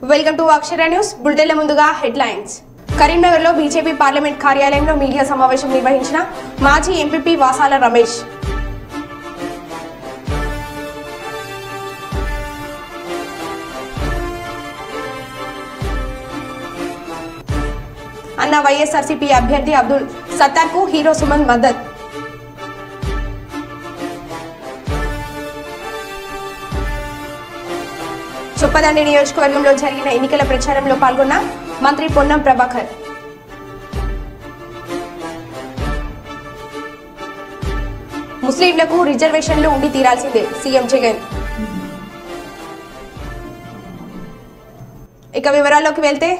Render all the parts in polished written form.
Welcome to Akshara news బులెటిన్ల ముందుగా headlines. కరీంనగర్లో BJP parliament కార్యాలయంలో మీడియా సమావేశం నిర్వహించిన మాజీ ఎంపీపీ వాసాల రమేష్. అన్న వైఎస్ఆర్సీపీ అభ్యర్థి అబ్దుల్ సత్తార్కు హీరో సుమన్ మద్దతు. చొప్పదండి నియోజకవర్గంలో జరిగిన ఎన్నికల ప్రచారంలో పాల్గొన్న మంత్రి పొన్నం ప్రభాకర్. ముస్లింలకు రిజర్వేషన్లు ఉండి తీరాల్సిందే సీఎం జగన్. ఇక వివరాల్లోకి వెళ్తే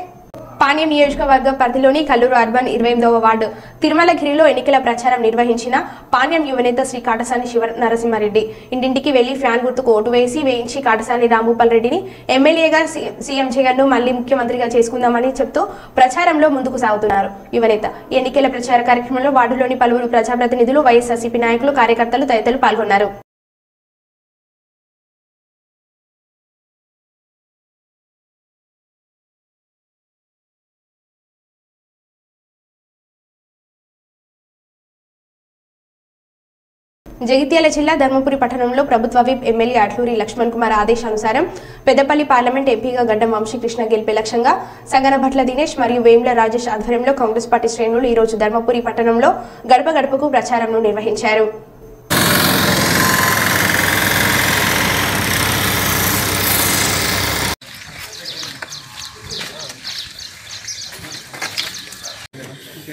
పాణ్యం నియోజకవర్గ పరిధిలోని కల్లూరు అర్బన్ 28వ వార్డు తిరుమలగిరిలో ఎన్నికల ప్రచారం నిర్వహించిన పాణ్యం యువనేత శ్రీ కాటసాని శివ నరసింహారెడ్డి ఇంటింటికి వెళ్లి ఫ్యాన్ గుర్తుకు ఓటు వేయించి కాటసాని రాంభూపాల్ రెడ్డిని ఎమ్మెల్యేగా సీఎం జగన్ ను మళ్లీ ముఖ్యమంత్రిగా చేసుకుందామని చెప్తూ ప్రచారంలో ముందుకు సాగుతున్నారు యువనేత. ఎన్నికల ప్రచార కార్యక్రమంలో వార్డులోని పలువురు ప్రజాప్రతినిధులు, వైఎస్ఆర్సీపీ నాయకులు, కార్యకర్తలు తదితరులు పాల్గొన్నారు. జగిత్యాల జిల్లా ధర్మపురి పట్టణంలో ప్రభుత్వ విప్ ఎమ్మెల్యే అట్లూరి లక్ష్మణ్ కుమార్ ఆదేశానుసారం పెద్దపల్లి పార్లమెంట్ ఎంపీగా గడ్డం వంశీకృష్ణ గెలిపే లక్ష్యంగా సంగనభట్ల దినేష్ మరియు వేముల రాజేష్ ఆధ్వర్యంలో కాంగ్రెస్ పార్టీ శ్రేణులు ఈ రోజు ధర్మపురి పట్టణంలో గడప గడపకు ప్రచారంను నిర్వహించారు.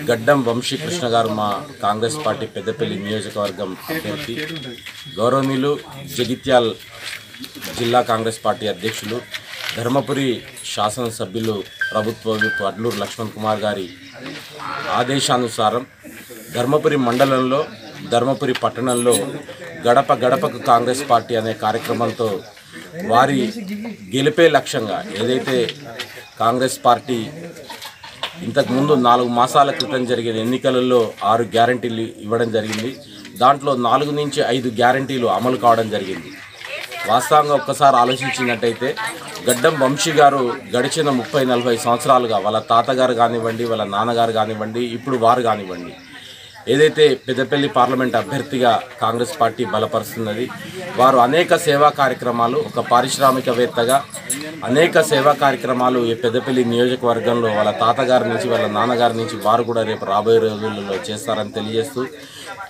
గడ్డం వంశీకృష్ణ గారు మా కాంగ్రెస్ పార్టీ పెద్దపల్లి నియోజకవర్గం అభ్యర్థి, గౌరవనీయులు జగిత్యాల్ జిల్లా కాంగ్రెస్ పార్టీ అధ్యక్షులు, ధర్మపురి శాసనసభ్యులు ప్రభుత్వ విప్ అడ్లూరు లక్ష్మణ్ కుమార్ గారి ఆదేశానుసారం ధర్మపురి మండలంలో, ధర్మపురి పట్టణంలో గడప గడపకు కాంగ్రెస్ పార్టీ అనే కార్యక్రమంతో వారి గెలిపే లక్ష్యంగా ఏదైతే కాంగ్రెస్ పార్టీ ఇంతకుముందు 4 మాసాల క్రితం జరిగిన ఎన్నికలలో 6 గ్యారంటీలు ఇవ్వడం జరిగింది. దాంట్లో 4 నుంచి 5 గ్యారంటీలు అమలు కావడం జరిగింది. వాస్తవంగా ఒక్కసారి ఆలోచించినట్టయితే గడ్డం వంశీ గారు గడిచిన 30-40 సంవత్సరాలుగా వాళ్ళ తాతగారు కానివ్వండి, వాళ్ళ నాన్నగారు కానివ్వండి, ఇప్పుడు వారు కానివ్వండి, ఏదైతే పెద్దపల్లి పార్లమెంట్ అభ్యర్థిగా కాంగ్రెస్ పార్టీ బలపరుస్తున్నది, వారు అనేక సేవా కార్యక్రమాలు, ఒక పారిశ్రామికవేత్తగా అనేక సేవా కార్యక్రమాలు ఈ పెద్దపల్లి నియోజకవర్గంలో వాళ్ళ తాతగారి నుంచి, వాళ్ళ నాన్నగారి నుంచి వారు కూడా రేపు రాబోయే రోజులలో చేస్తారని తెలియజేస్తూ,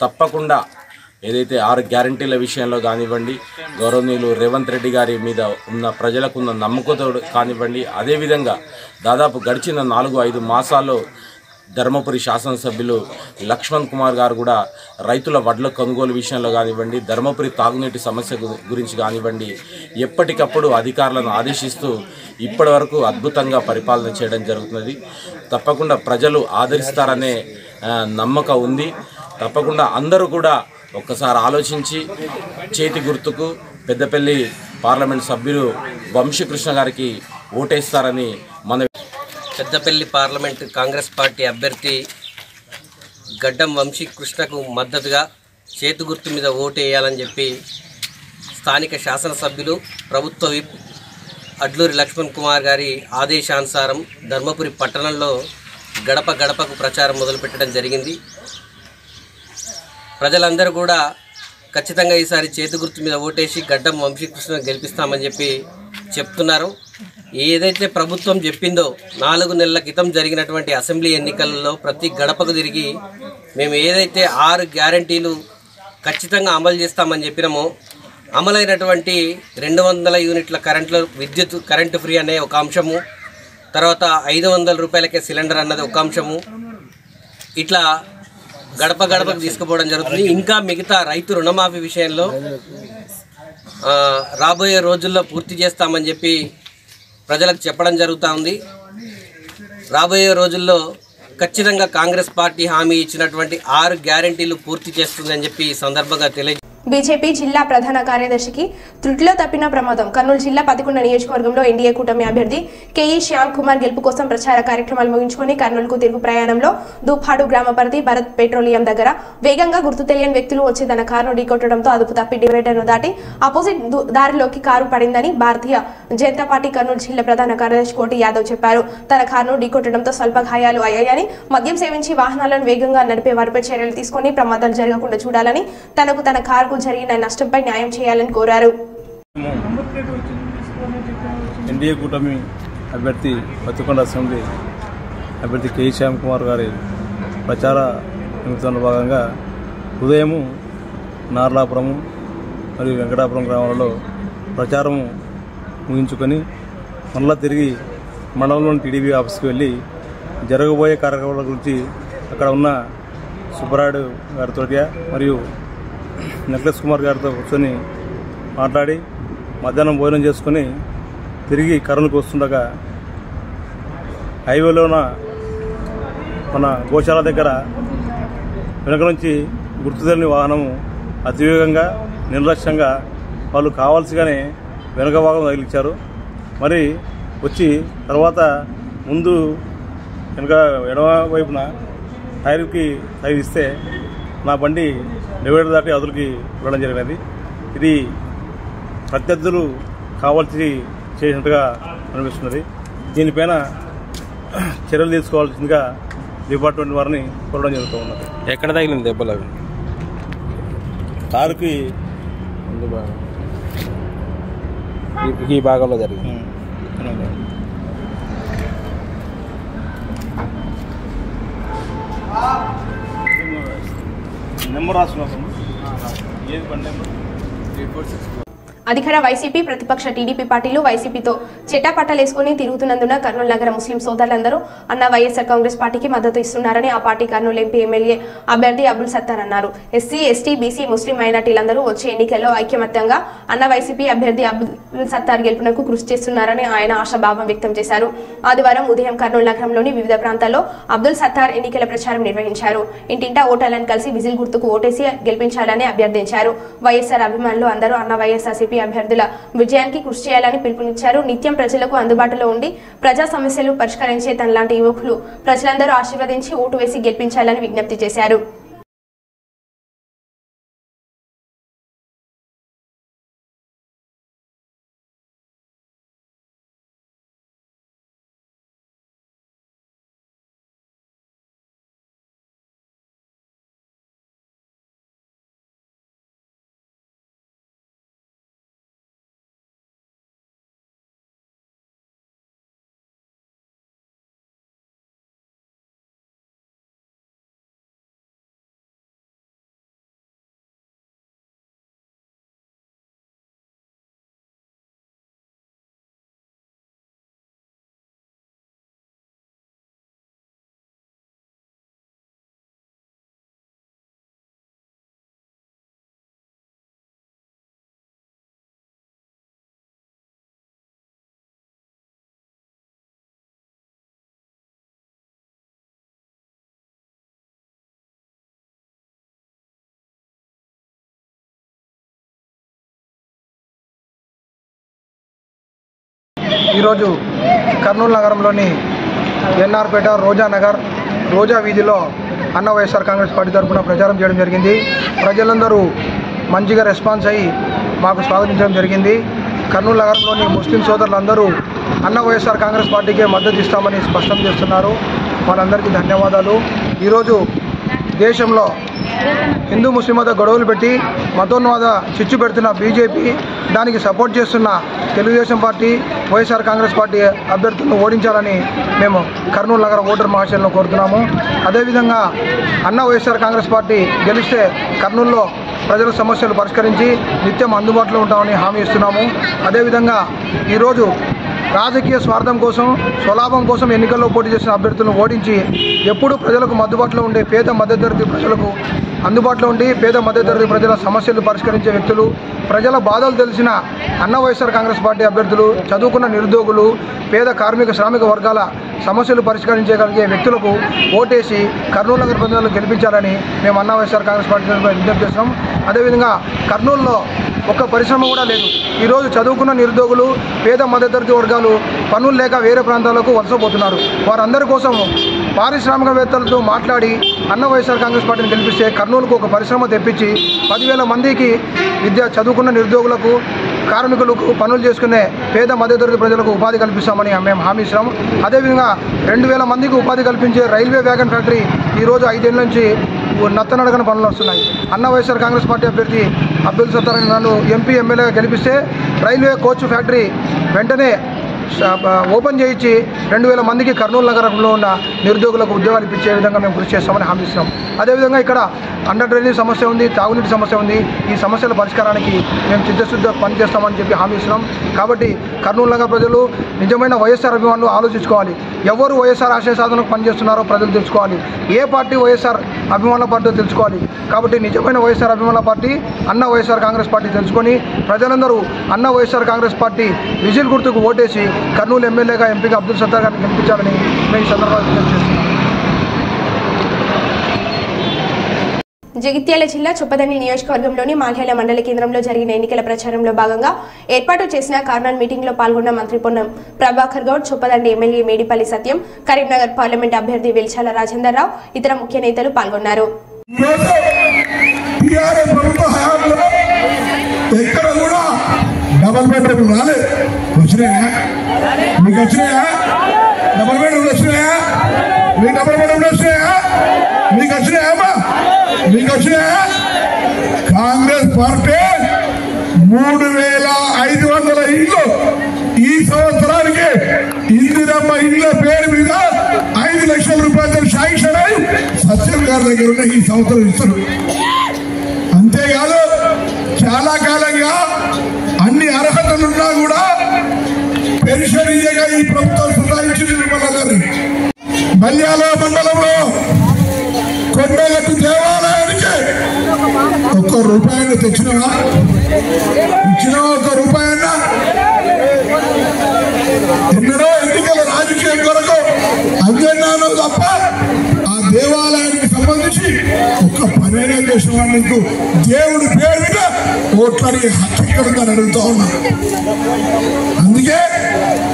తప్పకుండా ఏదైతే 6 గ్యారంటీల విషయంలో కానివ్వండి, గౌరవనీయులు రేవంత్ రెడ్డి గారి మీద ఉన్న ప్రజలకు ఉన్న నమ్మకంతో కానివ్వండి, అదేవిధంగా దాదాపు గడిచిన 4-5 మాసాల్లో ధర్మపురి శాసనసభ్యులు లక్ష్మణ్ కుమార్ గారు కూడా రైతుల వడ్ల కొనుగోలు విషయంలో కానివ్వండి, ధర్మపురి తాగునీటి సమస్య గురించి కానివ్వండి, ఎప్పటికప్పుడు అధికారులను ఆదేశిస్తూ ఇప్పటి వరకు అద్భుతంగా పరిపాలన చేయడం జరుగుతున్నది. తప్పకుండా ప్రజలు ఆదరిస్తారనే నమ్మకం ఉంది. తప్పకుండా అందరూ కూడా ఒక్కసారి ఆలోచించి చేతి గుర్తుకు పెద్దపల్లి పార్లమెంట్ సభ్యులు వంశీకృష్ణ గారికి ఓటేస్తారని మన పెద్దపల్లి పార్లమెంట్ కాంగ్రెస్ పార్టీ అభ్యర్థి గడ్డం వంశీకృష్ణకు మద్దతుగా చేతి గుర్తు మీద ఓటు వేయాలని చెప్పి స్థానిక శాసనసభ్యులు ప్రభుత్వ విప్ అడ్లూరి లక్ష్మణ్ కుమార్ గారి ఆదేశానుసారం ధర్మపురి పట్టణంలో గడప గడపకు ప్రచారం మొదలుపెట్టడం జరిగింది. ప్రజలందరూ కూడా ఖచ్చితంగా ఈసారి చేతి గుర్తు మీద ఓటేసి గడ్డం వంశీకృష్ణ గెలిపిస్తామని చెప్పి చెప్తున్నారు. ఏదైతే ప్రభుత్వం చెప్పిందో 4 నెలల క్రితం జరిగినటువంటి అసెంబ్లీ ఎన్నికలలో ప్రతి గడపకు తిరిగి మేము ఏదైతే 6 గ్యారంటీలు ఖచ్చితంగా అమలు చేస్తామని చెప్పినామో, అమలైనటువంటి 200 యూనిట్ల కరెంటు ఫ్రీ అనే ఒక అంశము, తర్వాత 500 రూపాయలకే సిలిండర్ అన్నది ఒక అంశము, ఇట్లా గడప గడపకు తీసుకుపోవడం జరుగుతుంది. ఇంకా మిగతా రైతు రుణమాఫీ విషయంలో రాబోయే రోజుల్లో పూర్తి చేస్తామని చెప్పి ప్రజలకు చెప్పడం జరుగుతూ ఉంది. రాబోయే రోజుల్లో ఖచ్చితంగా కాంగ్రెస్ పార్టీ హామీ ఇచ్చినటువంటి 6 గ్యారంటీలు పూర్తి చేస్తుందని చెప్పి ఈ సందర్భంగా బీజేపీ జిల్లా ప్రధాన కార్యదర్శికి త్రుటిలో తప్పిన ప్రమాదం. కర్నూలు జిల్లా 11 నియోజకవర్గంలో ఎన్డీఏ కూటమి అభ్యర్థి కేఈ శ్యామ్ కుమార్ గెలుపు కోసం ప్రచార కార్యక్రమాలు ముగించుకుని కర్నూలుకు తిరుగు ప్రయాణంలో దూపాడు గ్రామ పరిధి భరత్ పెట్రోలియం దగ్గర వేగంగా గుర్తు తెలియని వ్యక్తులు వచ్చి తన కారును ఢీకొట్టడంతో అదుపు తప్పి డివైడర్ను దాటి ఆపోజిట్ దారిలోకి కారు పడిందని భారతీయ జనతా పార్టీ కర్నూలు జిల్లా ప్రధాన కార్యదర్శి కోటి యాదవ్ చెప్పారు. తన కారును ఢీకొట్టడంతో స్వల్ప గాయాలు అయ్యాయని, మద్యం సేవించి వాహనాలను వేగంగా నడిపే వారిపై చర్యలు తీసుకుని ప్రమాదాలు జరగకుండా చూడాలని, తనకు తన కారుకు జరిగిన నష్టంపై న్యాయం చేయాలని కోరారు. ఎన్డీఏ కూటమి అభ్యర్థి పత్తికొండ అసెంబ్లీ అభ్యర్థి కేఈ శ్యామ్ కుమార్ గారి ప్రచార నిమిత్తంలో భాగంగా ఉదయం నార్లాపురము మరియు వెంకటాపురం గ్రామాలలో ప్రచారం ముగించుకొని మళ్ళా తిరిగి మండలంలోని టీడీపీ ఆఫీస్కి వెళ్ళి జరగబోయే కార్యక్రమాల గురించి అక్కడ ఉన్న సుబ్బరాయుడు గారితో మరియు నెక్లెస్ కుమార్ గారితో కూర్చొని మాట్లాడి మధ్యాహ్నం భోజనం చేసుకుని తిరిగి కర్నూలుకు వస్తుండగా హైవేలోన మన గోశాల దగ్గర వెనక నుంచి గుర్తు తెలియని వాహనము అతివేగంగా నిర్లక్ష్యంగా వాళ్ళు కావాల్సిగానే వెనక భాగం తగిలించారు. మరి వచ్చి తర్వాత ముందు వెనక ఎడమ వైపున టైర్కి తగిలిస్తే నా బండి డివైడర్ దాటి అదులకి వెళ్ళడం జరిగినది. ఇది ప్రత్యర్థులు కావాల్సి చేసినట్టుగా అనిపిస్తున్నది. దీనిపైన చర్యలు తీసుకోవాల్సిందిగా డిపార్ట్మెంట్ వారిని కోరడం జరుగుతూ ఉన్నది. ఎక్కడ తగిలింది దెబ్బలు? అవి కారుకి ఈ భాగంలో జరిగింది. నెంబర్ రాసుకున్నాము. ఏది బండి నెంబర్? 346. అధికార వైసీపీ ప్రతిపక్ష టీడీపీ పార్టీలు వైసీపీతో చెట్టాపట్టాలేసుకుని తిరుగుతున్నందున కర్నూలు నగర ముస్లిం సోదరులందరూ అన్న వైఎస్ఆర్ కాంగ్రెస్ పార్టీకి మద్దతు ఇస్తున్నారని ఆ పార్టీ కర్నూలు ఎంపీ ఎమ్మెల్యే అభ్యర్థి అబ్దుల్ సత్తార్ అన్నారు. ఎస్సీ, ఎస్టీ, బీసీ, ముస్లిం మైనార్టీలందరూ వచ్చే ఎన్నికల్లో ఐక్యమత్యంగా అన్న వైసీపీ అభ్యర్థి అబ్దుల్ సత్తార్ గెలుపునకు కృషి చేస్తున్నారని ఆయన ఆశాభావం వ్యక్తం చేశారు. ఆదివారం ఉదయం కర్నూలు నగరంలోని వివిధ ప్రాంతాల్లో అబ్దుల్ సత్తార్ ఎన్నికల ప్రచారం నిర్వహించారు. ఇంటింటా ఓటర్లను కలిసి విజిల్ గుర్తుకు ఓటేసి గెలిపించాలని అభ్యర్థించారు. వైఎస్ఆర్ అభిమానులు అందరూ అన్న వైఎస్ఆర్సీపీ అభ్యర్థుల విజయానికి కృషి చేయాలని పిలుపునిచ్చారు. నిత్యం ప్రజలకు అందుబాటులో ఉండి ప్రజా సమస్యలు పరిష్కరించే తనలాంటి యువకులు ప్రజలందరూ ఆశీర్వదించి ఓటు వేసి గెలిపించాలని విజ్ఞప్తి చేశారు. ఈరోజు కర్నూలు నగరంలోని ఎన్ఆర్పేట రోజా వీధిలో అన్న వైఎస్ఆర్ కాంగ్రెస్ పార్టీ తరఫున ప్రచారం చేయడం జరిగింది. ప్రజలందరూ మంచిగా రెస్పాన్స్ అయ్యి మాకు స్వాగతించడం జరిగింది. కర్నూలు నగరంలోని ముస్లిం సోదరులందరూ అన్న వైఎస్ఆర్ కాంగ్రెస్ పార్టీకే మద్దతు ఇస్తామని స్పష్టం చేస్తున్నారు. వాళ్ళందరికీ ధన్యవాదాలు. ఈరోజు దేశంలో హిందూ ముస్లిం మధ్య గొడవలు పెట్టి మతోన్మాద చిచ్చు పెడుతున్న బీజేపీ, దానికి సపోర్ట్ చేస్తున్న తెలుగుదేశం పార్టీ, వైఎస్ఆర్ కాంగ్రెస్ పార్టీ అభ్యర్థులను ఓడించాలని మేము కర్నూలు నగర ఓటర్ మహాశయులను కోరుతున్నాము. అదేవిధంగా అన్న వైఎస్ఆర్ కాంగ్రెస్ పార్టీ గెలిస్తే కర్నూలులో ప్రజల సమస్యలు పరిష్కరించి నిత్యం అందుబాటులో ఉంటామని హామీ ఇస్తున్నాము. అదేవిధంగా ఈరోజు రాజకీయ స్వార్థం కోసం, స్వలాభం కోసం ఎన్నికల్లో పోటీ చేసిన అభ్యర్థులను ఓడించి ఎప్పుడూ ప్రజలకు అందుబాటులో ఉండే పేద మధ్యతరగతి ప్రజలకు అందుబాటులో ఉండి పేద మధ్యతరగతి ప్రజల సమస్యలు పరిష్కరించే వ్యక్తులు, ప్రజల బాధలు తెలిసిన అన్న వైఎస్ఆర్ కాంగ్రెస్ పార్టీ అభ్యర్థులు, చదువుకున్న నిరుద్యోగులు, పేద కార్మిక శ్రామిక వర్గాల సమస్యలు పరిష్కరించగలిగే వ్యక్తులకు ఓటేసి కర్నూలు నగర ప్రజలను గెలిపించాలని మేము అన్న వైఎస్ఆర్ కాంగ్రెస్ పార్టీ విజ్ఞప్తి చేస్తున్నాం. అదేవిధంగా కర్నూలులో ఒక్క పరిశ్రమ కూడా లేదు. ఈరోజు చదువుకున్న నిరుద్యోగులు, పేద మధ్యతరగతి వర్గాలు పనులు లేక వేరే ప్రాంతాలకు వలసపోతున్నారు. వారందరి కోసం పారిశ్రామికవేత్తలతో మాట్లాడి అన్న వైఎస్ఆర్ కాంగ్రెస్ పార్టీని గెలిపిస్తే కర్నూలుకు ఒక పరిశ్రమ తెప్పించి 10,000 మందికి చదువుకున్న నిరుద్యోగులకు, కార్మికులకు, పనులు చేసుకునే పేద మధ్యతరగతి ప్రజలకు ఉపాధి కల్పిస్తామని మేము హామీ ఇస్తాము. అదేవిధంగా 2,000 మందికి ఉపాధి కల్పించే రైల్వే వ్యాగన్ ఫ్యాక్టరీ ఈరోజు 5 ఏళ్ళ నుంచి నత్తనడకన పనులు వస్తున్నాయి. అన్న వైఎస్ఆర్ కాంగ్రెస్ పార్టీ అభ్యర్థి అబ్దుల్ సత్తార్ నన్ను ఎంపీ ఎమ్మెల్యేగా గెలిపిస్తే రైల్వే కోచ్ ఫ్యాక్టరీ వెంటనే ఓపెన్ చేయించి 2,000 మందికి కర్నూలు నగరంలో ఉన్న నిరుద్యోగులకు ఉద్యోగాలు ఇప్పించే విధంగా మేము కృషి చేస్తామని హామీ ఇస్తున్నాం. అదేవిధంగా ఇక్కడ అండర్ డ్రైనేజ్ సమస్య ఉంది, తాగునీటి సమస్య ఉంది. ఈ సమస్యల పరిష్కారానికి మేము చిత్తశుద్ధిగా పనిచేస్తామని చెప్పి హామీ ఇస్తున్నాం. కాబట్టి కర్నూలు నగర ప్రజలు నిజమైన వైఎస్ఆర్ అభిమానులు ఆలోచించుకోవాలి. ఎవరు వైఎస్ఆర్ ఆశయ సాధనకు పనిచేస్తున్నారో ప్రజలు తెలుసుకోవాలి. ఏ పార్టీ వైఎస్ఆర్ అభిమానుల పార్టీ తెలుసుకోవాలి. కాబట్టి నిజమైన వైఎస్ఆర్ అభిమానుల పార్టీ అన్న వైఎస్ఆర్ కాంగ్రెస్ పార్టీ తెలుసుకొని ప్రజలందరూ అన్న వైఎస్ఆర్ కాంగ్రెస్ పార్టీ విజిల్ గుర్తుకు ఓటేసి కర్నూలు ఎమ్మెల్యేగా ఎంపీగా అబ్దుల్ సత్తార్ గారిని గెలిపించాలని మేము ఈ సందర్భంగా తెలియజేస్తున్నాం. జగిత్యాల జిల్లా చొప్పదండి నియోజకవర్గంలోని మాల్యాల మండల కేంద్రంలో జరిగిన ఎన్నికల ప్రచారంలో భాగంగా ఏర్పాటు చేసిన కార్నర్ మీటింగ్ లో పాల్గొన్న మంత్రి పొన్నం ప్రభాకర్ గౌడ్, చొప్పదండి ఎమ్మెల్యే మేడిపల్లి సత్యం, కరీంనగర్ పార్లమెంట్ అభ్యర్థి వెల్చాల రాజేందర్ రావు, ఇతర ముఖ్య నేతలు పాల్గొన్నారు. డబల్ బెడ్రూమ్ రాలేదు, వచ్చినాయా? మీకు వచ్చినాయా? డబల్ బెడ్రూమ్ వచ్చినాయా? మీకు డబల్ బెడ్రూమ్ వచ్చినాయా? మీకు వచ్చినాయా? మీకు వచ్చినాయా? కాంగ్రెస్ పార్టీ 3,500 ఇళ్ళు ఈ సంవత్సరానికి ఇందిరమ్మ ఇళ్ల పేరు మీద 5 లక్షల రూపాయలు శాంక్షన్ అయి సత్యం గారి దగ్గర ఉన్న ఈ సంవత్సరం ఇస్తారు. అంతేకాదు చాలా కాలంగా అన్ని అర్హతలున్నా కూడా పెన్షన్ ఇయ్యగా ఈ ప్రభుత్వం సుధారించింది. మిమ్మల్ని మల్యాల మండలంలో కొండగట్టు దేవాలయానికి ₹1 తెచ్చినవా? ఇచ్చినవా ₹1? ఎన్నడో ఎన్నికల రాజకీయం కొరకు అంగన్నాను తప్ప ఆ దేవాలయానికి సంబంధించి ఒక్క పనైనా చేసిన వాళ్ళకు దేవుడి పేరు మీద ఓట్లని హక్కిక్కడుందని అడుగుతా ఉన్నాను. అందుకే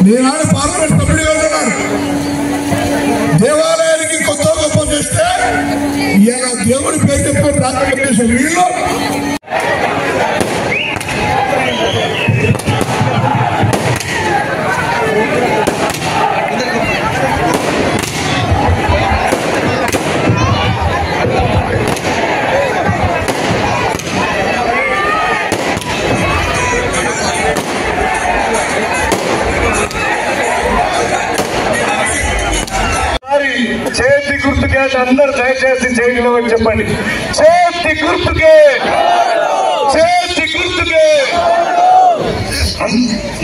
నేనాడు పార్లమెంట్ సభ్యుడిగా ఉన్నాను. దేవాలయానికి కొత్త గొప్ప చేస్తే ఇలా దేవుడి పేరు చెప్పుకొని రాజకీయం చేసే వీళ్ళు చేతి గుర్తుకే అందరు దయచేసి చేయగల చెప్పండి. చేతి గుర్తుకే, చేతి గుర్తుకే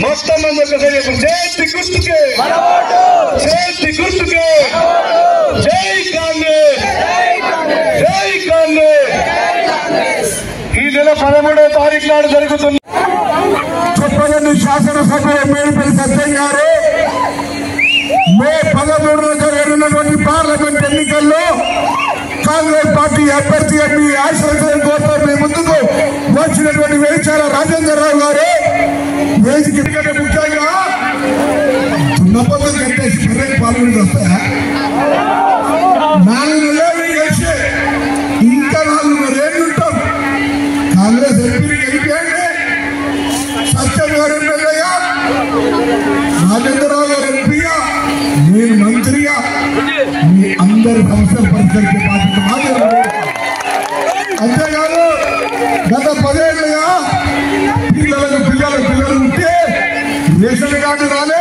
మొత్తం మంది ఒకసారి చేతి గుర్తుకే, చేతి గుర్తుకే. జై కాంగ్రెస్, జై కాంగ్రెస్. ఈ నెల 13వ తారీఖు నాడు జరుగుతుంది చొప్పదండి శాసనసభ మేడిపల్లి సత్యం గారు మే 13న జరగనున్నటువంటి పార్లమెంట్ ఎన్నికల్లో కాంగ్రెస్ పార్టీ అభ్యర్థి మీ ఆశ్రయం కోసం మీ ముందుకు వచ్చినటువంటి వెలిచాల రాజేందర్ రావు గారు వేదిక ముఖ్యంగా దున్నపోతలు కట్టేసి బర్రెలు పాల్గొని వస్తాయా? 4 నెలలు కలిసి ఇంకా 4 ఏళ్ళు ఉంటాం. కాంగ్రెస్ ఎంపీని గెలిపేయండి, సత్యం గారు ఎమ్మెల్యేగా, రాజేందర్ రావు గారు ఎంపీగా, నేను మంత్రిగా మీ అందరి సమస్యలు పరిష్కరించే బాధ్యత మాది. అంతేకాదు గత 10 ఏళ్ళుగా పిల్లలు ఉంటే రేషన్ కార్డు రాలే,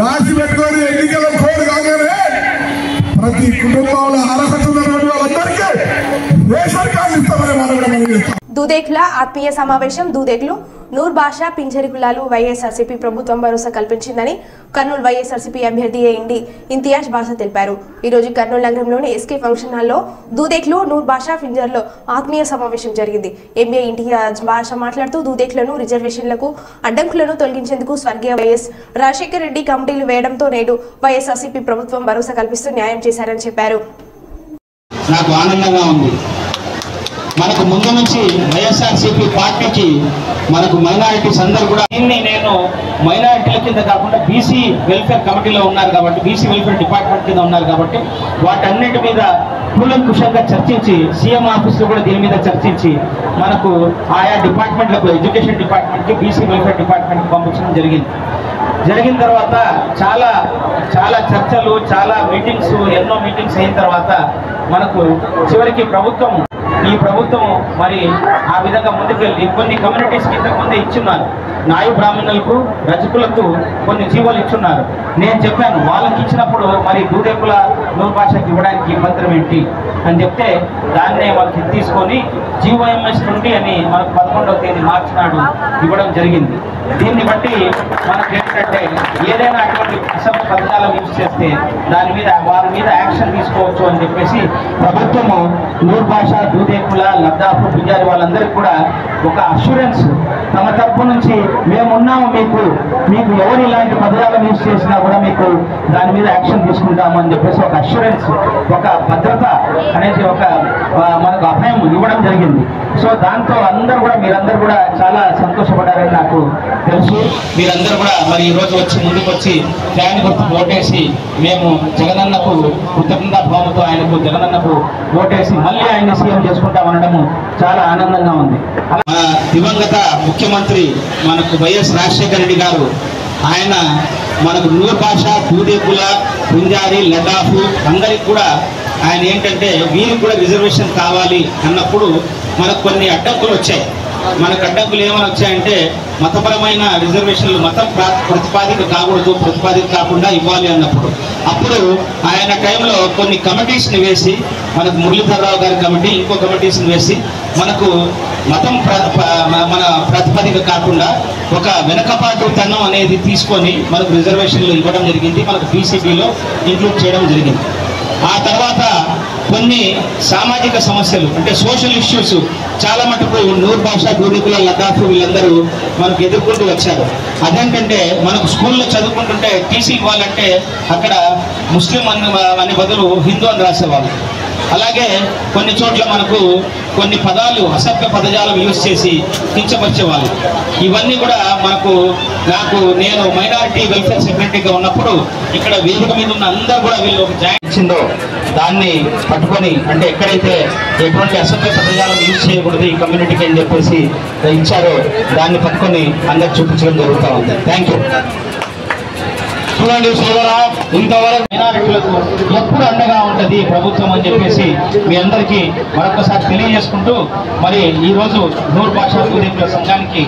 రాసి పెట్టుకొని ఎన్నికల కోడ్ కాగానే ప్రతి కుటుంబంలో అర్హత ఉన్నటువంటి వాళ్ళందరికీ రేషన్ కార్డు ఇస్తామని మనం చేస్తాం. దూదేకుల ఆత్మీయ సమావేశం. దూదేకులు నూర్ బాషా పింజరి కులాలు వైఎస్ఆర్సీపీ ప్రభుత్వం భరోసా కల్పించిందని కర్నూలు వైఎస్ఆర్సీపీ అభ్యర్థి ఇంతియాజ్ బాషా తెలిపారు. ఈ రోజు కర్నూలు నగరంలోని ఎస్కే ఫంక్షన్ హాల్లో దూదేకులు నూర్ బాషా పింజర్లో ఆత్మీయ సమావేశం జరిగింది. ఎంబీఏ ఇంతియాజ్ బాషా మాట్లాడుతూ దూదేకులను రిజర్వేషన్లకు అడ్డంకులను తొలగించేందుకు స్వర్గీయ వైఎస్ రాజశేఖర్ రెడ్డి కమిటీలు వేయడంతో నేడు వైఎస్ఆర్సీపీ ప్రభుత్వం భరోసా కల్పిస్తూ న్యాయం చేశారని చెప్పారు. నాకు ఆనందంగా ఉంది. మనకు ముందు నుంచి వైఎస్ఆర్సీపీ పార్టీకి మనకు మైనారిటీస్ అందరూ కూడా దీన్ని నేను మైనారిటీల కింద కాకుండా బీసీ వెల్ఫేర్ కమిటీలో ఉన్నారు కాబట్టి బీసీ వెల్ఫేర్ డిపార్ట్మెంట్ కింద ఉన్నారు కాబట్టి వాటన్నిటి మీద కూలంకుషంగా చర్చించి సీఎం ఆఫీస్లో కూడా దీని మీద చర్చించి మనకు ఆయా డిపార్ట్మెంట్లకు ఎడ్యుకేషన్ డిపార్ట్మెంట్కి బీసీ వెల్ఫేర్ డిపార్ట్మెంట్కి పంపించడం జరిగిన తర్వాత చాలా చర్చలు చాలా మీటింగ్స్ ఎన్నో మీటింగ్స్ అయిన తర్వాత మనకు చివరికి ఈ ప్రభుత్వం మరి ఆ విధంగా ముందుకెళ్ళి కొన్ని కమ్యూనిటీస్కి ఇంతకుముందే ఇచ్చున్నారు. నాయు బ్రాహ్మణులకు రజకులకు కొన్ని జీవోలు ఇచ్చున్నారు. నేను చెప్పాను వాళ్ళకి ఇచ్చినప్పుడు మరి దూదేపుల నూరు భాషకి ఇవ్వడానికి ఇబ్బంది ఏంటి అని చెప్తే దాన్నే వాళ్ళకి తీసుకొని జీవోఎంఎస్ 20 అని మనకు 11వ తేదీ మార్చి నాడు ఇవ్వడం జరిగింది. దీన్ని బట్టి మనకు ఏంటంటే ఏదైనా అటువంటి అసభ్య పథకాలను యూజ్ చేస్తే వారి మీద యాక్షన్ తీసుకోవచ్చు అని చెప్పేసి ప్రభుత్వము నూరు భాష దూదేకుల లద్దాఫ్ బిజారి వాళ్ళందరికీ కూడా ఒక అష్యూరెన్స్ తమ తరపు నుంచి మేమున్నాము, మీకు ఎవరు ఇలాంటి పథకాలను యూజ్ చేసినా కూడా మీకు దాని మీద యాక్షన్ తీసుకుంటాము అని చెప్పేసి ఒక అష్యూరెన్స్, ఒక భద్రత అనేది మనకు అభయం ఇవ్వడం జరిగింది. సో దాంతో మీరందరూ కూడా చాలా సంతోషపడ్డారని నాకు తెలుసు. మీరందరూ కూడా మరి ఈరోజు ముందుకు వచ్చి ఫ్యాన్ గుర్తు ఓటేసి మేము జగనన్నకు కృతజ్ఞతాభావంతో జగనన్నకు ఓటేసి మళ్ళీ ఆయన సీఎం చేసుకుంటామనడము చాలా ఆనందంగా ఉంది. మన దివంగత ముఖ్యమంత్రి మనకు వైఎస్ రాజశేఖర రెడ్డి గారు ఆయన మనకు నూరు భాష దూదేకుల గుంజారి లడాఫ్ అందరికి కూడా ఆయన ఏంటంటే వీరికి కూడా రిజర్వేషన్ కావాలి అన్నప్పుడు మనకు కొన్ని అడ్డంకులు వచ్చాయి. మనకు అడ్డంకులు ఏమైనా వచ్చాయంటే మతపరమైన రిజర్వేషన్లు మతం ప్రతిపాదిక కాకూడదు, ప్రతిపాదిక కాకుండా ఇవ్వాలి అప్పుడు ఆయన టైంలో కొన్ని కమిటీస్ని వేసి మనకు మురళీధరరావు గారి కమిటీ ఇంకో కమిటీస్ని వేసి మనకు మతం మన ప్రతిపాదిక కాకుండా ఒక వెనకపాటుతనం అనేది తీసుకొని మనకు రిజర్వేషన్లు ఇవ్వడం జరిగింది. మనకు బీసీబీలో ఇంక్లూడ్ చేయడం జరిగింది. ఆ తర్వాత కొన్ని సామాజిక సమస్యలు అంటే సోషల్ ఇష్యూస్ చాలా మటుకు నూరు భాష దూదేకుల లద్దాఫ్ వీళ్ళందరూ మనకు ఎదుర్కొంటూ వచ్చారు. అదేంటంటే మనకు స్కూల్లో చదువుకుంటుంటే టీసీ ఇవ్వాలంటే అక్కడ ముస్లిం అనే బదులు హిందూ అని రాసేవాళ్ళు. అలాగే కొన్ని చోట్ల మనకు కొన్ని పదాలు అసభ్య పదజాలం యూజ్ చేసి కించపరిచేవాళ్ళు. ఇవన్నీ కూడా నేను మైనారిటీ వెల్ఫేర్ సెక్రటరీగా ఉన్నప్పుడు ఇక్కడ వేదిక మీద ఉన్న అందరూ కూడా వీళ్ళు ఒక జాయింట్ ఇచ్చిందో దాన్ని పట్టుకొని అంటే ఎక్కడైతే ఎటువంటి అసభ్య పదజాలం యూజ్ చేయకూడదు ఈ కమ్యూనిటీకి అని చెప్పేసి ఇచ్చారో దాన్ని పట్టుకొని అందరికి చూపించడం జరుగుతూ ఉంది. Thank you. చూడండి సోదరా, ఇంతవరకు మైనారిటీలకు ఎప్పుడు అండగా ఉంటుంది ప్రభుత్వం అని చెప్పేసి మీ అందరికీ మరొకసారి తెలియజేసుకుంటూ మరి ఈరోజు నూరు భాషా దూదేకుల సంఘానికి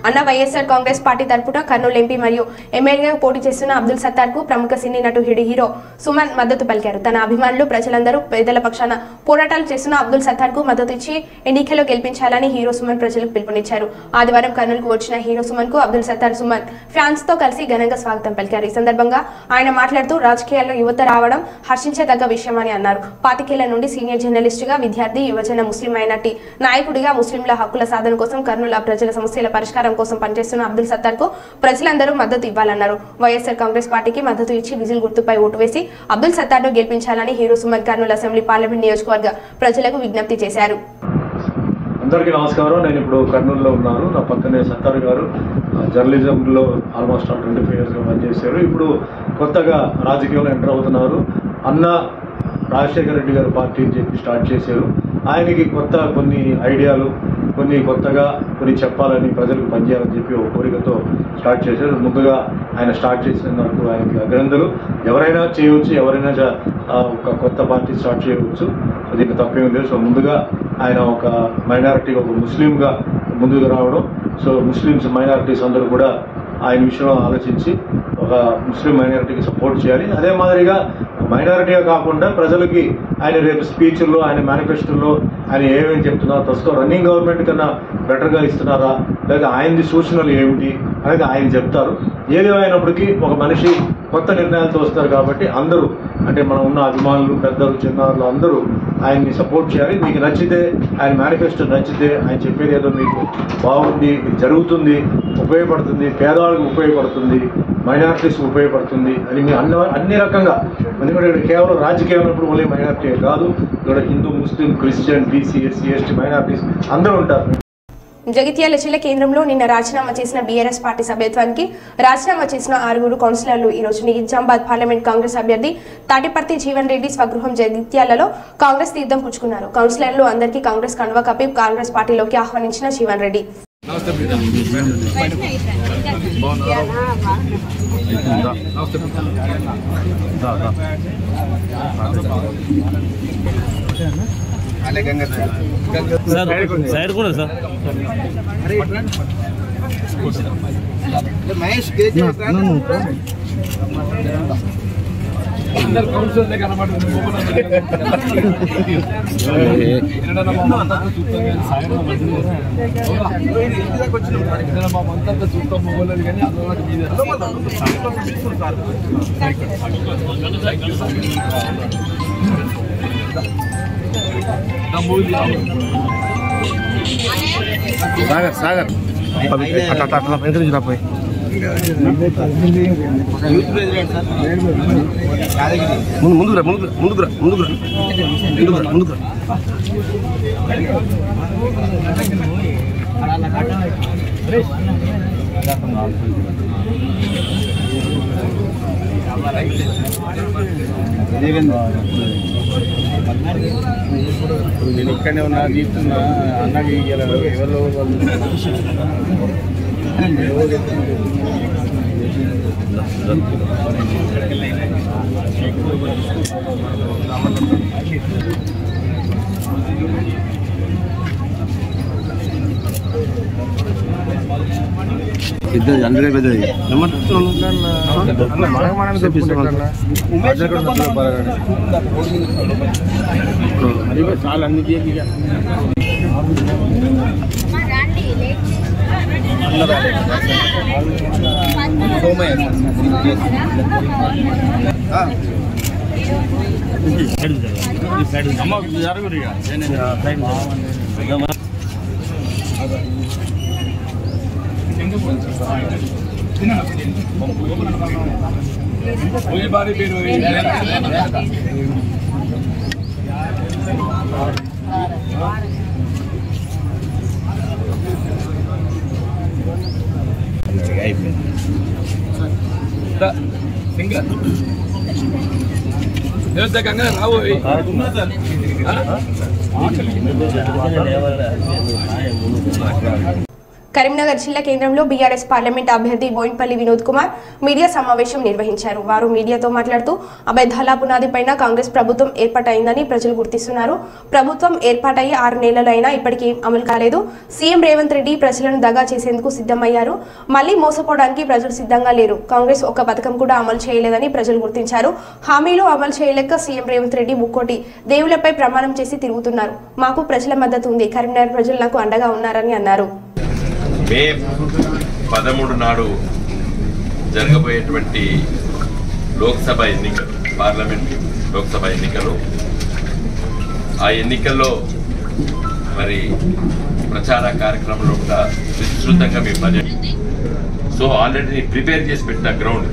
అన్న వైఎస్ఆర్ కాంగ్రెస్ పార్టీ తరపున కర్నూలు ఎంపీ మరియు ఎమ్మెల్యేగా పోటీ చేస్తున్న అబ్దుల్ సత్తార్ కు ప్రముఖ సినీ నటుడు హీరో సుమన్ మద్దతు పలికారు. తన అభిమానులు ప్రజలందరూ పేదల పక్షాన పోరాటాలు చేస్తున్న అబ్దుల్ సత్తార్ కు మద్దతు ఇచ్చి ఎన్నికల్లో గెలిపించాలని హీరో సుమన్ ప్రజలకు పిలుపునిచ్చారు. ఆదివారం కర్నూలుకు వచ్చిన హీరో సుమన్ కు అబ్దుల్ సత్తార్ సుమన్ ఫ్యాన్స్ తో కలిసి ఘనంగా స్వాగతం పలికారు. ఈ సందర్భంగా ఆయన మాట్లాడుతూ రాజకీయాల్లో యువత రావడం హర్షించదగ్గ విషయమని అన్నారు. 25 ఏళ్ల నుండి సీనియర్ జర్నలిస్టుగా, విద్యార్థి, యువజన, ముస్లిం మైనార్టీ నాయకుడిగా ముస్లింల హక్కుల సాధన కోసం, కర్నూలు ప్రజల సమస్యల పరిష్కారం కోసం పనిచేస్తున్న అబ్దుల్ సత్తార్ కు ప్రజలందరూ మద్దతు ఇవ్వాలన్నారు. వైఎస్ఆర్ కాంగ్రెస్ పార్టీకి మద్దతు ఇచ్చి విజిల్ గుర్తుపై ఓటు వేసి అబ్దుల్ సత్తార్ ను గెలిపించాలని hero Suman Kurnool assembly parliament నియోజకవర్గ ప్రజలకు విజ్ఞప్తి చేశారు. అందరికీ నమస్కారం. నేను ఇప్పుడు కర్నూలులో ఉన్నాను. నా పక్కనే సత్తార్ గారు జర్నలిజంలో ఆల్మోస్ట్ 25 ఇయర్స్గా పనిచేశారు. ఇప్పుడు కొత్తగా రాజకీయంలో ఎంటర్ అవుతున్నారు. అన్న రాజశేఖర రెడ్డి గారు పార్టీ అని చెప్పి స్టార్ట్ చేశారు. ఆయనకి కొన్ని ఐడియాలు కొత్తగా కొన్ని చెప్పాలని, ప్రజలకు పనిచేయాలని చెప్పి ఒక కోరికతో స్టార్ట్ చేశారు. ముందుగా ఆయన స్టార్ట్ చేసినందుకు ఆయనకి అభినందనలు. ఎవరైనా చేయవచ్చు, ఎవరైనా ఒక కొత్త పార్టీ స్టార్ట్ చేయవచ్చు, దీనికి తప్పేం లేదు. సో ముందుగా ఆయన ఒక మైనారిటీగా, ఒక ముస్లింగా ముందుకు రావడం, సో ముస్లిమ్స్ మైనారిటీస్ అందరూ కూడా ఆయన విషయంలో ఆలోచించి ఒక ముస్లిం మైనారిటీకి సపోర్ట్ చేయాలి. అదే మాదిరిగా మైనారిటీగా కాకుండా ప్రజలకి ఆయన రేపు స్పీచ్ల్లో, ఆయన మేనిఫెస్టోలో ఆయన ఏమేమి చెప్తున్నారో, ప్రస్తుతం రన్నింగ్ గవర్నమెంట్ కన్నా బెటర్గా ఇస్తున్నారా లేదా ఆయనది సూచనలు ఏమిటి అనేది ఆయన చెప్తారు. ఏదేమైనప్పటికీ ఒక మనిషి కొత్త నిర్ణయాలతో వస్తారు కాబట్టి అందరూ అంటే మనం ఉన్న అభిమానులు, పెద్దలు, చిన్నారులు అందరూ ఆయన్ని సపోర్ట్ చేయాలి. మీకు నచ్చితే, ఆయన మేనిఫెస్టో నచ్చితే, ఆయన చెప్పేది ఏదో మీకు బాగుంది, ఇది జరుగుతుంది, ఉపయోగపడుతుంది, పేదవాళ్ళకి ఉపయోగపడుతుంది, మైనారిటీస్ ఉపయోగపడుతుంది అని అన్ని రకంగా. ఎందుకంటే ఇక్కడ కేవలం రాజకీయంలో ఇప్పుడు ఓన్లీ మైనారిటీ కాదు, ఇక్కడ Hindu, Muslim, Christian, BC, SC, ST minorities అందరూ ఉంటారు. జగిత్యాల జిల్లా కేంద్రంలో నిన్న రాజీనామా చేసిన బీఆర్ఎస్ పార్టీ సభ్యత్వానికి రాజీనామా చేసిన 6 కౌన్సిలర్లు ఈ రోజు నిజామాబాద్ పార్లమెంట్ కాంగ్రెస్ అభ్యర్థి తాటిపర్తి జీవన్ రెడ్డి స్వగృహం జగిత్యాలలో కాంగ్రెస్ తీర్థం పుచ్చుకున్నారు. కౌన్సిలర్లు అందరికీ కాంగ్రెస్ కండువా కప్పి కాంగ్రెస్ పార్టీలోకి ఆహ్వానించిన జీవన్ రెడ్డి మహేష్ సాగర్ సాగర్ ముందుకురా ముందుకురా ముందుకురా ముందుకురా ముందుకురా నేను ఇక్కడనే ఉన్నా తీస్తున్నా అన్నకి ఎవరు ఇద్దరు అందరే పెద్దది చాలా అన్ని కరీంనగర్ జిల్లా కేంద్రంలో బీఆర్ఎస్ పార్లమెంట్ అభ్యర్థి బోయిన్పల్లి వినోద్ కుమార్ మీడియా సమావేశం నిర్వహించారు. వారు మీడియాతో మాట్లాడుతూ అబద్ధాల పునాదిపైన కాంగ్రెస్ ప్రభుత్వం ఏర్పాటైందని ప్రజలు గుర్తిస్తున్నారు. ప్రభుత్వం ఏర్పాటయ్యి 6 నెలలు అయినా ఇప్పటికీ అమలు కాలేదు. సీఎం రేవంత్ రెడ్డి ప్రజలను దగా చేసేందుకు సిద్ధమయ్యారు. మళ్లీ మోసపోవడానికి ప్రజలు సిద్ధంగా లేరు. కాంగ్రెస్ ఒక్క పథకం కూడా అమలు చేయలేదని ప్రజలు గుర్తించారు. హామీలు అమలు చేయలేక సీఎం రేవంత్ రెడ్డి ముక్కోటి దేవుళ్లపై ప్రమాణం చేసి తిరుగుతున్నారు. మాకు ప్రజల మద్దతు ఉంది. కరీంనగర్ ప్రజలు నాకు అండగా ఉన్నారని అన్నారు. మే 13 నాడు జరగబోయేటువంటి లోక్సభ ఎన్నికలు, పార్లమెంట్ లోక్సభ ఎన్నికలు, ఆ ఎన్నికల్లో మరి ప్రచార కార్యక్రమంలో కూడా విస్తృతంగా మేము పనిచేస్తాం. సో ఆల్రెడీ ప్రిపేర్ చేసి పెట్టిన గ్రౌండ్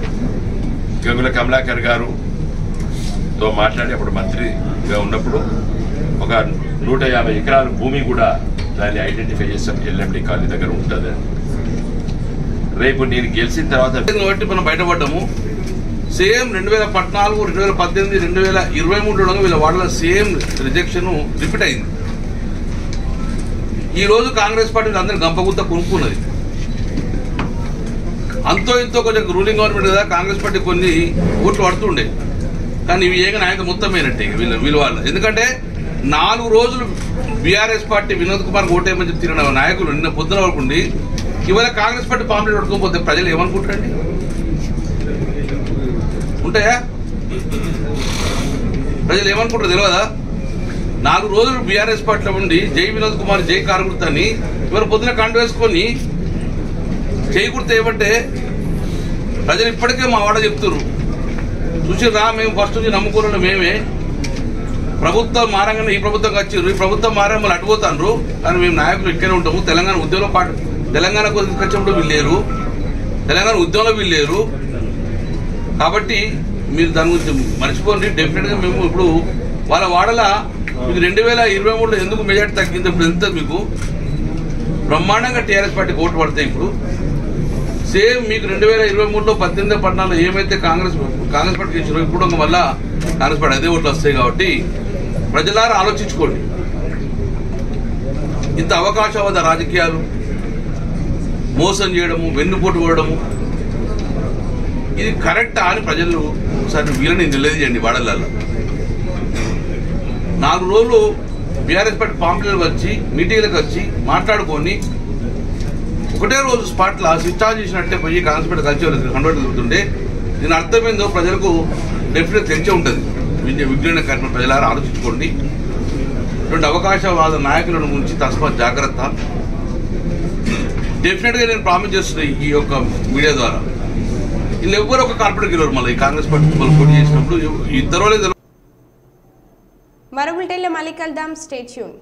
గంగుల కమలాకర్ గారుతో మాట్లాడి అప్పుడు మంత్రిగా ఉన్నప్పుడు ఒక 150 ఎకరాల భూమి కూడా దాన్ని ఐడెంటిఫై చేస్తాం. ఎల్ఎండి కాలనీ దగ్గర ఉంటుంది. రేపు నేను గెలిచిన తర్వాత బట్టి మనం బయటపడ్డాము. సేమ్ 2014, 2018, 2023 వీళ్ళ వార్డులో సేమ్ రిజెక్షన్ రిపీట్ అయింది. ఈ రోజు కాంగ్రెస్ పార్టీ అందరినీ గంపగుత్త కొనుక్కున్నది. అంతో ఇంతో కొంచెం రూలింగ్ గవర్నమెంట్ కదా, కాంగ్రెస్ పార్టీ కొన్ని ఓట్లు పడుతుండే. కానీ ఇవి ఏక నాయక మొత్తమైనట్టే వీళ్ళ వాళ్ళు. ఎందుకంటే 4 రోజులు బీఆర్ఎస్ పార్టీ వినోద్ కుమార్ ఓటేమని చెప్పి తిరిగిన నాయకులు నిన్న పొద్దున వరకు ఉండి ఇవాళ కాంగ్రెస్ పార్టీ పాంప్లెట్ పట్టుకోకపోతే ప్రజలు ఏమనుకుంటారండి? ఉంటాయా? ప్రజలు ఏమనుకుంటారు తెలియదా? 4 రోజులు బీఆర్ఎస్ పార్టీలో ఉండి జై వినోద్ కుమార్ జై కారుగుర్తని ఇవాళ పొద్దున కండు వేసుకొని చేయకూడదు ఏమంటే ప్రజలు ఇప్పటికే మా వాడ చెప్తున్నారు. చూసిరా, మేము ఫస్ట్ నుంచి నమ్ముకున్న మేమే, ప్రభుత్వం మారంగానే ఈ ప్రభుత్వం వచ్చారు, ఈ ప్రభుత్వం మారే మళ్ళీ అటుపోతారు. కానీ మేము నాయకులు ఇక్కడే ఉంటాము. తెలంగాణ ఉద్యమంలో పాటు తెలంగాణకు వచ్చినప్పుడు వీళ్ళు లేరు, తెలంగాణ ఉద్యమంలో వీళ్ళు లేరు. కాబట్టి మీరు దాని గురించి మర్చిపోండి. డెఫినెట్గా మేము ఇప్పుడు వాళ్ళ వాడల మీకు 2023లో ఎందుకు మెజార్టీ తగ్గింది, ఇప్పుడు ఎంత మీకు బ్రహ్మాండంగా టీఆర్ఎస్ పార్టీకి ఓటు పడతాయి. ఇప్పుడు సేమ్ మీకు 2023లో 18, 14 ఏమైతే కాంగ్రెస్ పార్టీకి ఇచ్చారో ఇప్పుడు మళ్ళా కాంగ్రెస్ పార్టీ అదే ఓట్లు వస్తాయి. కాబట్టి ప్రజలారా ఆలోచించుకోండి. ఇంత అవకాశవాద రాజకీయాలు, మోసం చేయడము, వెన్నుపోటు పడడము, ఇది కరెక్టా అని ప్రజలు ఒకసారి వీళ్ళని నిలదీయండి. వాడలలో 4 రోజులు బీఆర్ఎస్ పార్టీ పాంప్లెట్లకు వచ్చి మీటింగ్లకు వచ్చి మాట్లాడుకొని ఒకటే రోజు స్పాట్లో స్విచ్ ఆఫ్ చేసినట్టే పోయి కాంగ్రెస్ పార్టీ కలిసి కన్వర్ట్ జరుగుతుంటే దీని అర్థమైందో ప్రజలకు డెఫినెట్ తెలిసే ఉంటుంది. విజ్ఞాన కార్యక్రమం ప్రజలారా ఆలోచించుకోండి. ఇటువంటి అవకాశవాద నాయకులను గురించి తస్మాత్ జాగ్రత్త. డెఫినెట్గా నేను ప్రామిస్ చేస్తున్నా ఈ యొక్క మీడియా ద్వారా వీళ్ళు ఎవ్వరు ఒక కార్పొరేట్ గెలవరు. మళ్ళీ కాంగ్రెస్ పార్టీ పోటీ చేసినప్పుడు ఇద్దరు మరో బులెటిన్లో మళ్ళీ కలుద్దాం. Stay tune.